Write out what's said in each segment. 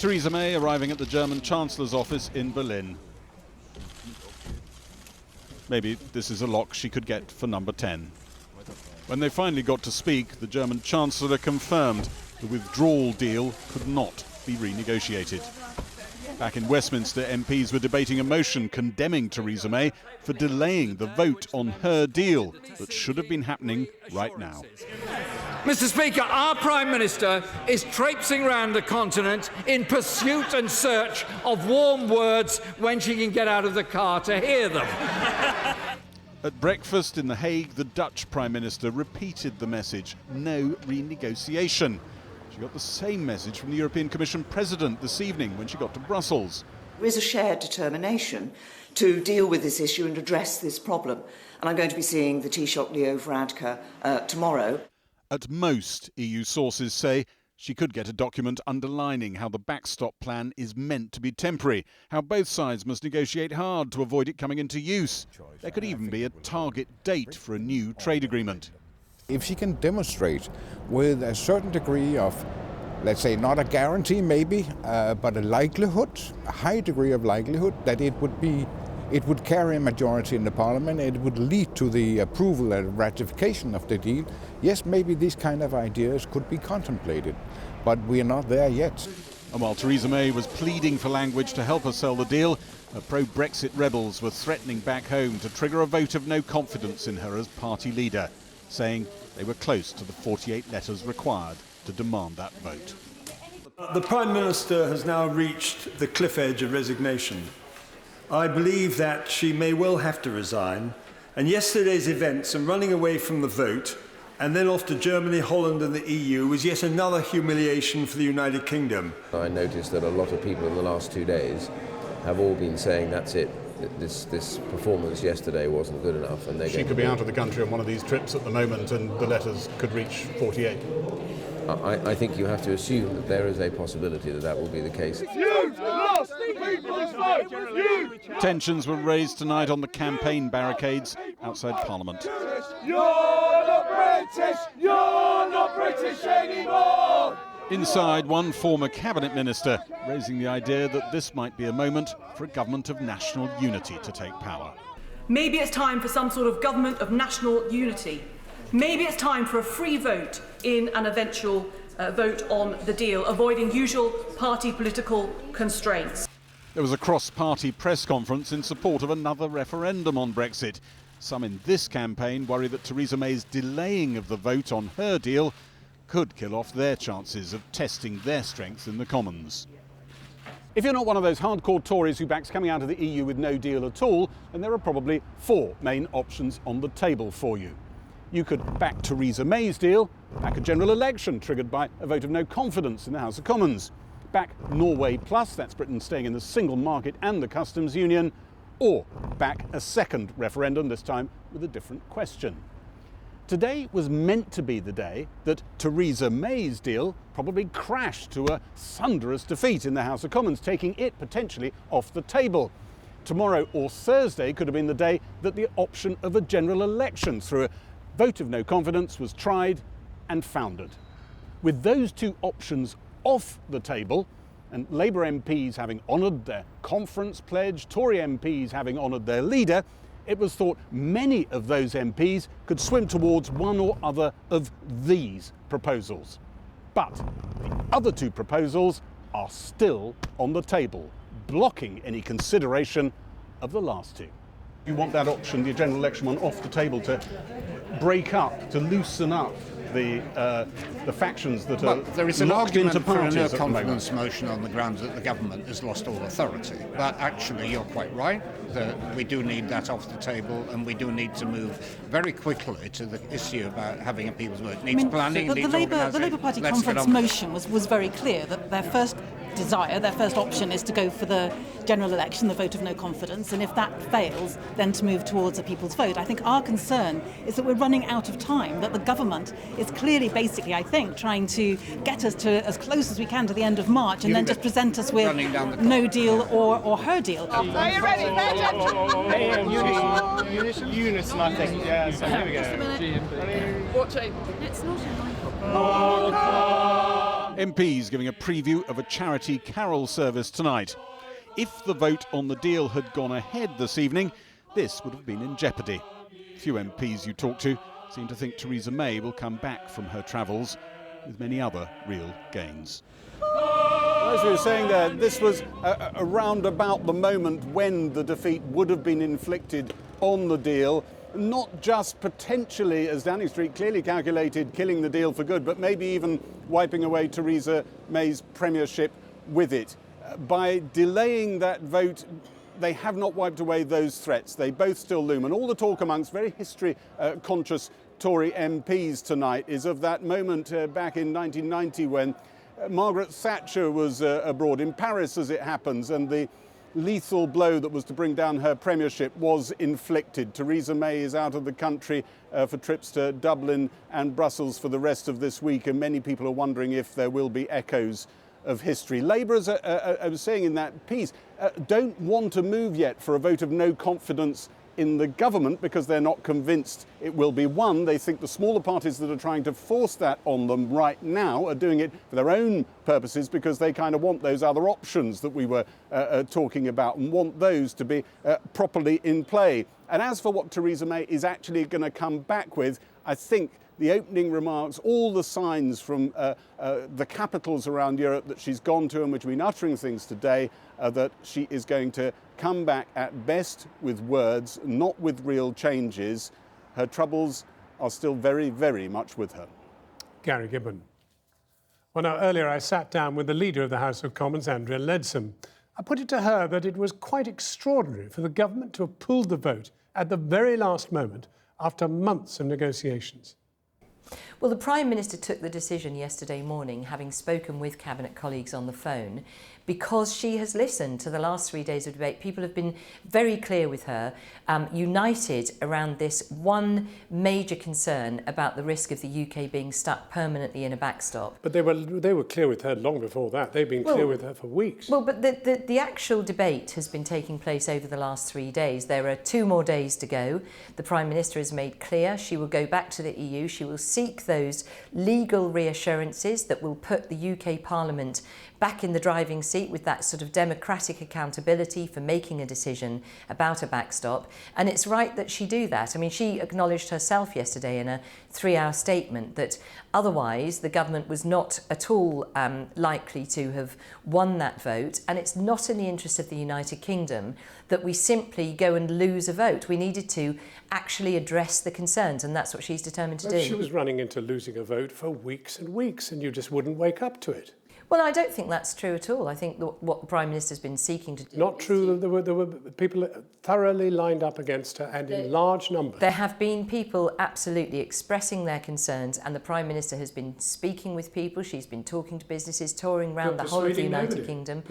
Theresa May arriving at the German Chancellor's office in Berlin. Maybe this is a lock she could get for number 10. When they finally got to speak, the German Chancellor confirmed the withdrawal deal could not be renegotiated. Back in Westminster, MPs were debating a motion condemning Theresa May for delaying the vote on her deal that should have been happening right now. Mr. Speaker, our Prime Minister is traipsing around the continent in pursuit and search of warm words when she can get out of the car to hear them. At breakfast in The Hague, the Dutch Prime Minister repeated the message, no renegotiation. She got the same message from the European Commission President this evening when she got to Brussels. There is a shared determination to deal with this issue and address this problem. And I'm going to be seeing the Taoiseach Leo Varadkar tomorrow. At most, EU sources say she could get a document underlining how the backstop plan is meant to be temporary, how both sides must negotiate hard to avoid it coming into use. There could even be a target date for a new trade agreement. If she can demonstrate with a certain degree of, let's say, not a guarantee maybe, but a likelihood, a high degree of likelihood that it would carry a majority in the Parliament, it would lead to the approval and ratification of the deal, yes, maybe these kind of ideas could be contemplated, but we are not there yet. And while Theresa May was pleading for language to help her sell the deal, her pro-Brexit rebels were threatening back home to trigger a vote of no confidence in her as party leader, saying they were close to the 48 letters required to demand that vote. The Prime Minister has now reached the cliff edge of resignation. I believe that she may well have to resign, and yesterday's events and running away from the vote and then off to Germany, Holland and the EU was yet another humiliation for the United Kingdom. I noticed that a lot of people in the last 2 days have all been saying that's it. This performance yesterday wasn't good enough. And she could be out of the country on one of these trips at the moment and the letters could reach 48. I think you have to assume that there is a possibility that that will be the case. You've lost people's vote! Tensions were raised tonight on the campaign barricades outside Parliament. You're not British! You're not British anymore! Inside, one former cabinet minister raising the idea that this might be a moment for a government of national unity to take power. Maybe it's time for some sort of government of national unity. Maybe it's time for a free vote in an eventual vote on the deal, avoiding usual party political constraints. There was a cross-party press conference in support of another referendum on Brexit. Some in this campaign worry that Theresa May's delaying of the vote on her deal could kill off their chances of testing their strength in the Commons. If you're not one of those hardcore Tories who backs coming out of the EU with no deal at all, then there are probably 4 main options on the table for you. You could back Theresa May's deal, back a general election triggered by a vote of no confidence in the House of Commons, back Norway Plus, that's Britain staying in the single market and the customs union, or back a second referendum, this time with a different question. Today was meant to be the day that Theresa May's deal probably crashed to a thunderous defeat in the House of Commons, taking it potentially off the table. Tomorrow or Thursday could have been the day that the option of a general election through a vote of no confidence was tried and foundered. With those 2 options off the table, and Labour MPs having honoured their conference pledge, Tory MPs having honoured their leader, it was thought many of those MPs could swim towards one or other of these proposals. But the other 2 proposals are still on the table, blocking any consideration of the last 2. You want that option, the general election one, off the table to break up, to loosen up the factions that are there is an locked argument into for a parties no at the moment. confidence motion on the grounds that the government has lost all authority. But actually, you're quite right that we do need that off the table, and we do need to move very quickly to the issue about having a people's vote. It needs planning, the needs Labour Party conference motion was very clear that their first desire, their first option is to go for the general election, the vote of no confidence, and if that fails, then to move towards a people's vote. I think our concern is that we're running out of time, that the government is clearly, basically, I think, trying to get us to as close as we can to the end of March and then just present us with no deal or her deal. Are you ready? Unison, I think. Yeah, so here we go. Watch it. It's not a microphone. MPs giving a preview of a charity carol service tonight. If the vote on the deal had gone ahead this evening, this would have been in jeopardy. Few MPs you talk to seem to think Theresa May will come back from her travels with many other real gains. As we were saying there, this was around about the moment when the defeat would have been inflicted on the deal. Not just potentially, as Downing Street clearly calculated, killing the deal for good, but maybe even wiping away Theresa May's premiership with it. By delaying that vote, they have not wiped away those threats. They both still loom. And all the talk amongst very history-conscious Tory MPs tonight is of that moment back in 1990 when Margaret Thatcher was abroad in Paris, as it happens, and the lethal blow that was to bring down her premiership was inflicted. Theresa May is out of the country for trips to Dublin and Brussels for the rest of this week, and many people are wondering if there will be echoes of history. Labour, as I was saying in that piece, don't want to move yet for a vote of no confidence in the government because they're not convinced it will be won. They think the smaller parties that are trying to force that on them right now are doing it for their own purposes because they kind of want those other options that we were talking about and want those to be properly in play. And as for what Theresa May is actually going to come back with, I think the opening remarks, all the signs from the capitals around Europe that she's gone to and which have been uttering things today, that she is going to come back at best with words, not with real changes. Her troubles are still very, very much with her. Gary Gibbon. Well, now, earlier I sat down with the Leader of the House of Commons, Andrea Leadsom. I put it to her that it was quite extraordinary for the government to have pulled the vote at the very last moment after months of negotiations. Well, the Prime Minister took the decision yesterday morning, having spoken with Cabinet colleagues on the phone, because she has listened to the last 3 days of debate. People have been very clear with her, united around this one major concern about the risk of the UK being stuck permanently in a backstop. But they were clear with her long before that. They've been clear with her for weeks. Well, but the actual debate has been taking place over the last 3 days. There are 2 more days to go. The Prime Minister has made clear she will go back to the EU. She will seek those legal reassurances that will put the UK Parliament back in the driving seat with that sort of democratic accountability for making a decision about a backstop. And it's right that she do that. I mean, she acknowledged herself yesterday in a 3-hour statement that otherwise the government was not at all likely to have won that vote. And it's not in the interest of the United Kingdom that we simply go and lose a vote. We needed to actually address the concerns, and that's what she's determined to do. She was running into losing a vote for weeks and weeks, and you just wouldn't wake up to it. Well, I don't think that's true at all. I think what the Prime Minister's been seeking to do... Not true. There were people thoroughly lined up against her and in large numbers. There have been people absolutely expressing their concerns, and the Prime Minister has been speaking with people. She's been talking to businesses, touring around the whole of the United Kingdom.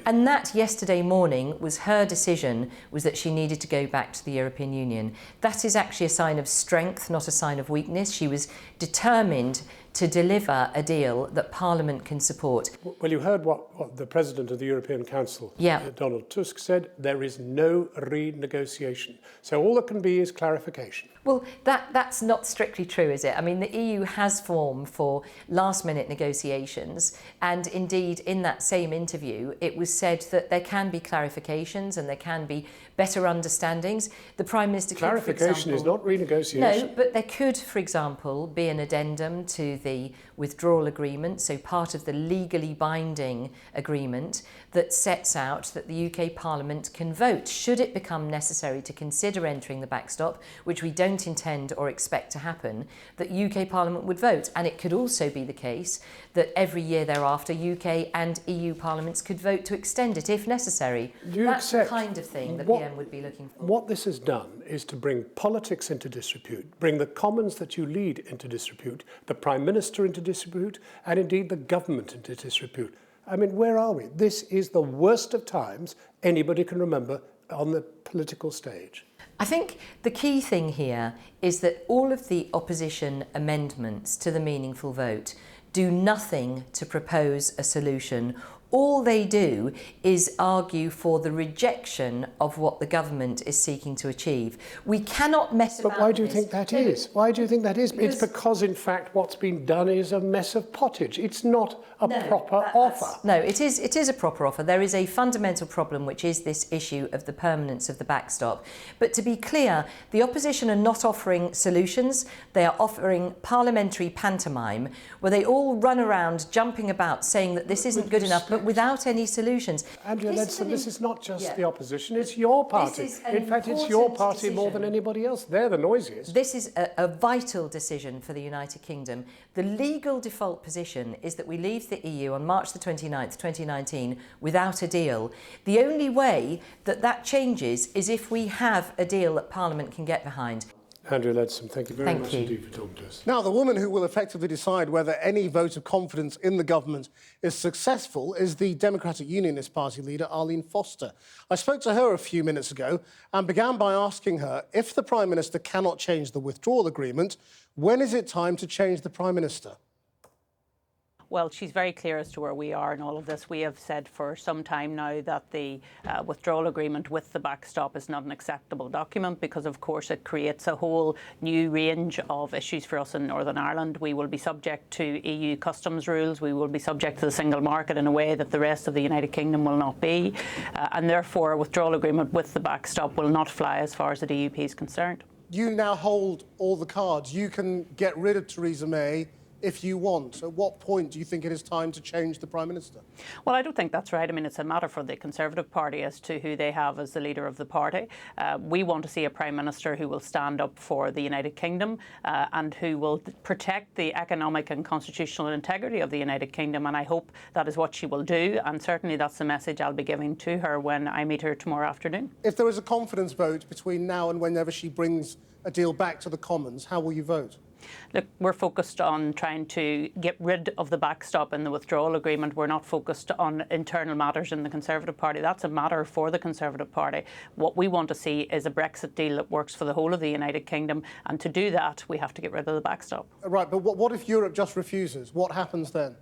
And that yesterday morning was her decision, was that she needed to go back to the European Union. That is actually a sign of strength, not a sign of weakness. She was determined to deliver a deal that Parliament can support. Well, you heard what the President of the European Council, yeah. Donald Tusk, said. There is no renegotiation. So all that can be is clarification. Well, that's not strictly true, is it? I mean, the EU has formed for last-minute negotiations, and indeed, in that same interview, it was said that there can be clarifications and there can be better understandings. The Prime Minister could, clarification is not renegotiation. No, but there could, for example, be an addendum to the Withdrawal Agreement, so part of the legally binding agreement that sets out that the UK Parliament can vote, should it become necessary to consider entering the backstop, which we don't intend or expect to happen, that UK Parliament would vote. And it could also be the case that every year thereafter UK and EU Parliaments could vote to extend it if necessary. That's the kind of thing the PM would be looking for. What this has done is to bring politics into disrepute, bring the Commons that you lead into disrepute, the Prime Minister into disrepute, and indeed the government into disrepute. I mean, where are we? This is the worst of times anybody can remember on the political stage. I think the key thing here is that all of the opposition amendments to the meaningful vote do nothing to propose a solution all they do is argue for the rejection of what the government is seeking to achieve. We cannot mess about. But why do you think that is? Why do you think that is? It's because, in fact, what's been done is a mess of pottage. It's not a proper offer. No, it is a proper offer. There is a fundamental problem, which is this issue of the permanence of the backstop. But to be clear, the opposition are not offering solutions. They are offering parliamentary pantomime, where they all run around jumping about saying that this isn't good enough, but without any solutions. Andrea Leadsom, this is not just the opposition, it's your party. In fact, it's your party more than anybody else. They're the noisiest. This is a vital decision for the United Kingdom. The legal default position is that we leave the EU on March the 29th, 2019 without a deal. The only way that that changes is if we have a deal that Parliament can get behind. Andrea Leadsom, thank you very much indeed for talking to us. Now, the woman who will effectively decide whether any vote of confidence in the government is successful is the Democratic Unionist Party leader, Arlene Foster. I spoke to her a few minutes ago and began by asking her, if the Prime Minister cannot change the withdrawal agreement, when is it time to change the Prime Minister? Well, she's very clear as to where we are in all of this. We have said for some time now that the withdrawal agreement with the backstop is not an acceptable document because, of course, it creates a whole new range of issues for us in Northern Ireland. We will be subject to EU customs rules. We will be subject to the single market in a way that the rest of the United Kingdom will not be. And therefore, a withdrawal agreement with the backstop will not fly as far as the DUP is concerned. You now hold all the cards. You can get rid of Theresa May if you want. At what point do you think it is time to change the Prime Minister? Well, I don't think that's right. I mean, it's a matter for the Conservative Party as to who they have as the leader of the party. We want to see a Prime Minister who will stand up for the United Kingdom and who will protect the economic and constitutional integrity of the United Kingdom, and I hope that is what she will do, and certainly that's the message I'll be giving to her when I meet her tomorrow afternoon. If there is a confidence vote between now and whenever she brings a deal back to the Commons, how will you vote? Look, we're focused on trying to get rid of the backstop in the withdrawal agreement. We're not focused on internal matters in the Conservative Party. That's a matter for the Conservative Party. What we want to see is a Brexit deal that works for the whole of the United Kingdom, and to do that, we have to get rid of the backstop. Right, but what if Europe just refuses? What happens then?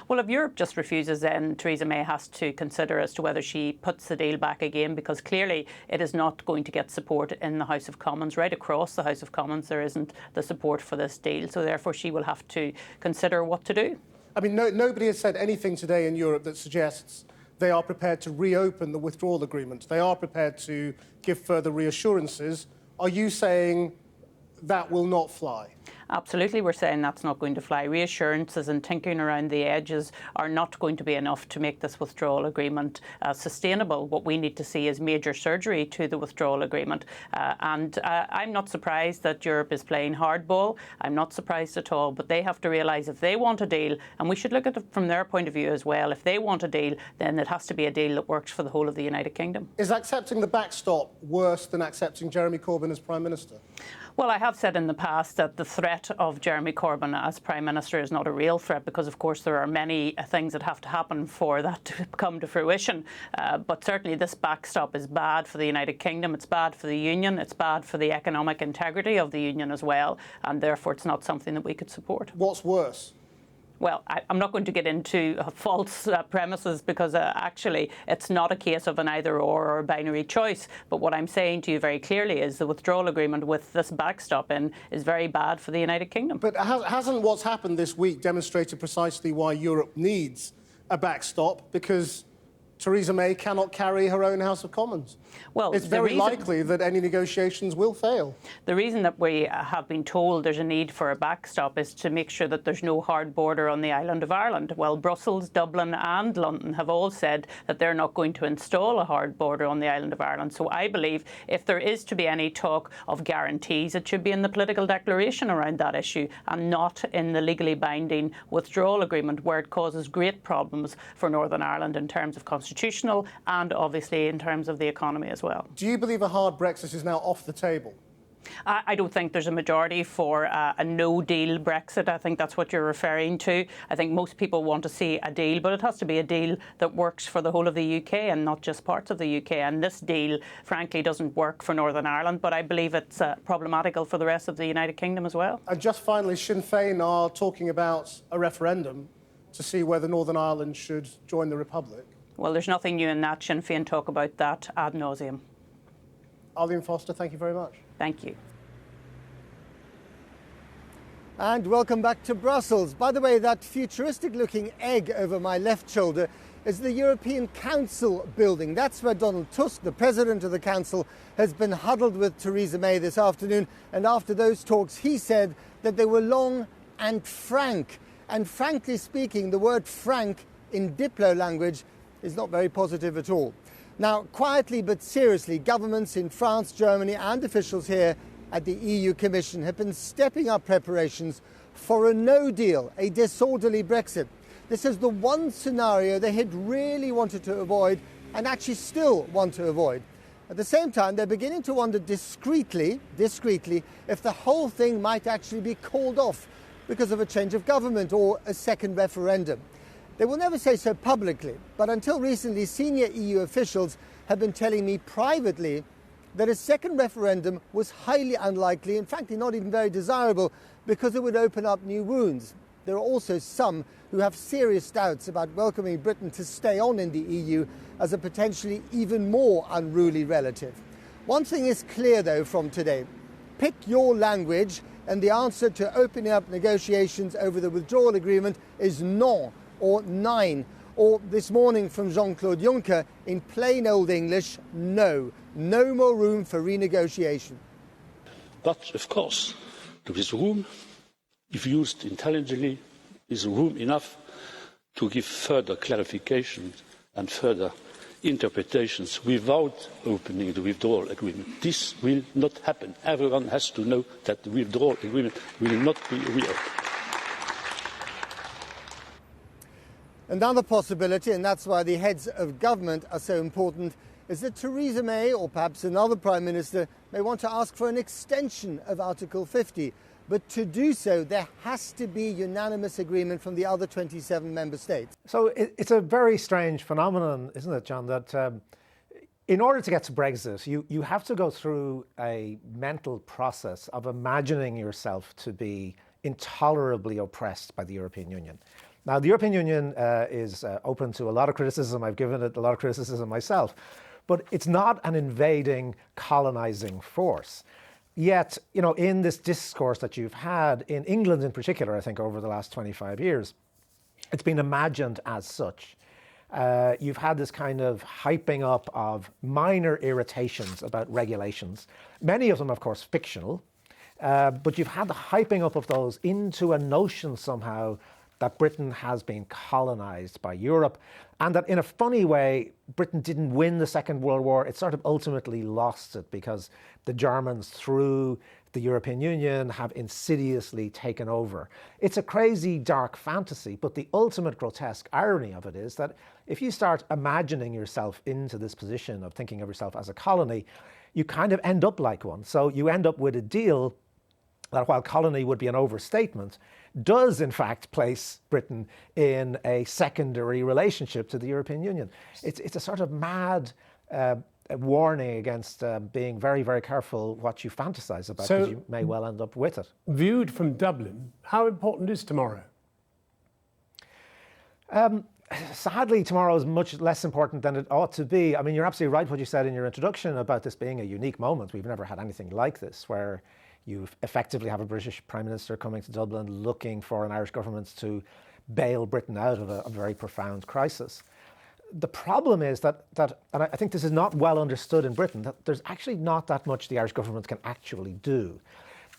Well, if Europe just refuses, then Theresa May has to consider as to whether she puts the deal back again, because clearly it is not going to get support in the House of Commons. Right across the House of Commons, there isn't the support for this deal. So therefore, she will have to consider what to do. I mean, nobody has said anything today in Europe that suggests they are prepared to reopen the withdrawal agreement. They are prepared to give further reassurances. Are you saying that will not fly? Absolutely, we're saying that's not going to fly. Reassurances and tinkering around the edges are not going to be enough to make this withdrawal agreement sustainable. What we need to see is major surgery to the withdrawal agreement. And I'm not surprised that Europe is playing hardball. I'm not surprised at all. But they have to realise if they want a deal, and we should look at it from their point of view as well, if they want a deal, then it has to be a deal that works for the whole of the United Kingdom. Is accepting the backstop worse than accepting Jeremy Corbyn as Prime Minister? Well, I have said in the past that the threat of Jeremy Corbyn as Prime Minister is not a real threat because, of course, there are many things that have to happen for that to come to fruition. But certainly this backstop is bad for the United Kingdom, it's bad for the Union, it's bad for the economic integrity of the Union as well, and therefore it's not something that we could support. What's worse? Well, I'm not going to get into false premises because actually it's not a case of an either or a binary choice. But what I'm saying to you very clearly is the withdrawal agreement with this backstop in is very bad for the United Kingdom. But hasn't what's happened this week demonstrated precisely why Europe needs a backstop? Because Theresa May cannot carry her own House of Commons. Well, it's very likely that any negotiations will fail. The reason that we have been told there's a need for a backstop is to make sure that there's no hard border on the island of Ireland. Well, Brussels, Dublin and London have all said that they're not going to install a hard border on the island of Ireland. So I believe if there is to be any talk of guarantees, it should be in the political declaration around that issue and not in the legally binding withdrawal agreement, where it causes great problems for Northern Ireland in terms of constitutional and obviously in terms of the economy as well. Do you believe a hard Brexit is now off the table? I don't think there's a majority for a no-deal Brexit. I think that's what you're referring to. I think most people want to see a deal, but it has to be a deal that works for the whole of the UK and not just parts of the UK. And this deal, frankly, doesn't work for Northern Ireland, but I believe it's problematical for the rest of the United Kingdom as well. And just finally, Sinn Féin are talking about a referendum. to see whether Northern Ireland should join the Republic? Well, there's nothing new in that. Sinn Féin talk about that ad nauseum. Arlene Foster, thank you very much. Thank you. And welcome back to Brussels. By the way, that futuristic-looking egg over my left shoulder is the European Council building. That's where Donald Tusk, the President of the Council, has been huddled with Theresa May this afternoon. And after those talks, he said that they were long and frank. And frankly speaking, the word frank in Diplo language is not very positive at all. Now, quietly but seriously, governments in France, Germany and officials here at the EU Commission have been stepping up preparations for a no deal, a disorderly Brexit. This is the one scenario they had really wanted to avoid and actually still want to avoid. At the same time, they're beginning to wonder discreetly, if the whole thing might actually be called off because of a change of government or a second referendum. They will never say so publicly, but until recently, senior EU officials have been telling me privately that a second referendum was highly unlikely and frankly not even very desirable because it would open up new wounds. There are also some who have serious doubts about welcoming Britain to stay on in the EU as a potentially even more unruly relative. One thing is clear though from today. Pick your language and the answer to opening up negotiations over the withdrawal agreement is non or nein. Or this morning from Jean-Claude Juncker, in plain old English, no. No more room for renegotiation. But, of course, there is room, if used intelligently, is room enough to give further clarification and further interpretations without opening the withdrawal agreement. This will not happen. Everyone has to know that the withdrawal agreement will not be reopened. Another possibility, and that's why the heads of government are so important, is that Theresa May, or perhaps another Prime Minister, may want to ask for an extension of Article 50. But to do so, there has to be unanimous agreement from the other 27 member states. So it's a very strange phenomenon, isn't it, John, that in order to get to Brexit, you have to go through a mental process of imagining yourself to be intolerably oppressed by the European Union. Now, the European Union is open to a lot of criticism. I've given it a lot of criticism myself. But it's not an invading, colonizing force. Yet, you know, in this discourse that you've had, in England in particular, I think over the last 25 years, it's been imagined as such. You've had this kind of hyping up of minor irritations about regulations, many of them, of course, fictional, but you've had the hyping up of those into a notion somehow that Britain has been colonized by Europe, and that in a funny way, Britain didn't win the Second World War. It sort of ultimately lost it because the Germans, through the European Union, have insidiously taken over. It's a crazy, dark fantasy, but the ultimate grotesque irony of it is that if you start imagining yourself into this position of thinking of yourself as a colony, you kind of end up like one. So you end up with a deal that, while colony would be an overstatement, does in fact place Britain in a secondary relationship to the European Union. It's a sort of mad warning against being very, very careful what you fantasize about, because you may well end up with it. Viewed from Dublin, how important is tomorrow? Sadly, tomorrow is much less important than it ought to be. I mean, you're absolutely right what you said in your introduction about this being a unique moment. We've never had anything like this, where you effectively have a British Prime Minister coming to Dublin looking for an Irish government to bail Britain out of a very profound crisis. The problem is that, and I think this is not well understood in Britain, that there's actually not that much the Irish government can actually do.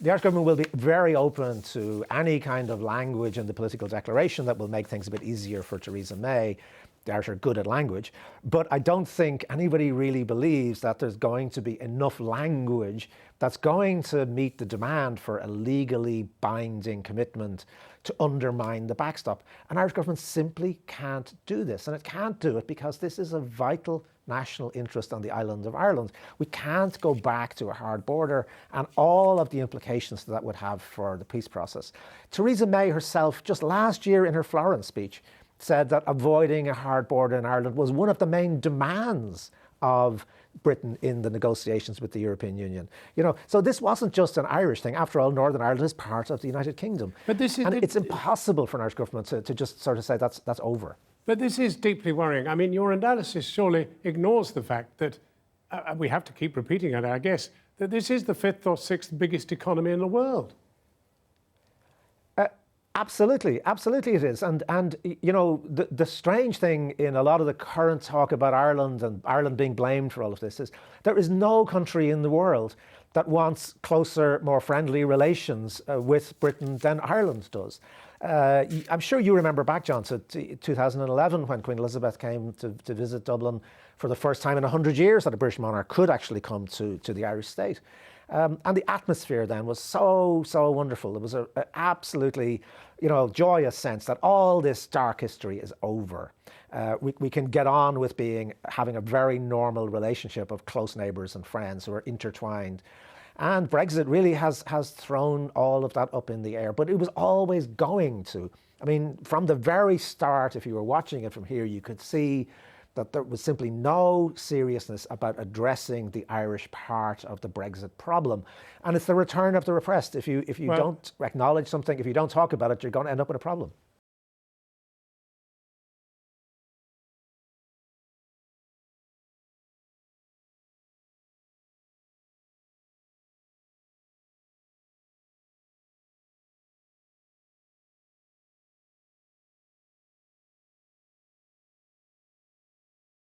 The Irish government will be very open to any kind of language in the political declaration that will make things a bit easier for Theresa May. The Irish are good at language, but I don't think anybody really believes that there's going to be enough language that's going to meet the demand for a legally binding commitment to undermine the backstop. An Irish government simply can't do this, and it can't do it because this is a vital national interest on the island of Ireland. We can't go back to a hard border and all of the implications that would have for the peace process. Theresa May herself, just last year in her Florence speech, said that avoiding a hard border in Ireland was one of the main demands of Britain in the negotiations with the European Union. You know, so this wasn't just an Irish thing. After all, Northern Ireland is part of the United Kingdom. But this is, it's impossible for an Irish government to just sort of say that's over. But this is deeply worrying. I mean, your analysis surely ignores the fact that, we have to keep repeating it, I guess, that this is the 5th or 6th biggest economy in the world. Absolutely, absolutely it is. And you know, the strange thing in a lot of the current talk about Ireland and Ireland being blamed for all of this is there is no country in the world that wants closer, more friendly relations with Britain than Ireland does. I'm sure you remember back, John, to 2011 when Queen Elizabeth came to visit Dublin for the first time in 100 years that a British monarch could actually come to the Irish state. And the atmosphere then was so wonderful. It was an absolutely, you know, joyous sense that all this dark history is over. We can get on with having a very normal relationship of close neighbours and friends who are intertwined. And Brexit really has thrown all of that up in the air. But it was always going to. I mean, from the very start, if you were watching it from here, you could see that there was simply no seriousness about addressing the Irish part of the Brexit problem. And it's the return of the repressed. If you don't acknowledge something, if you don't talk about it, you're going to end up with a problem.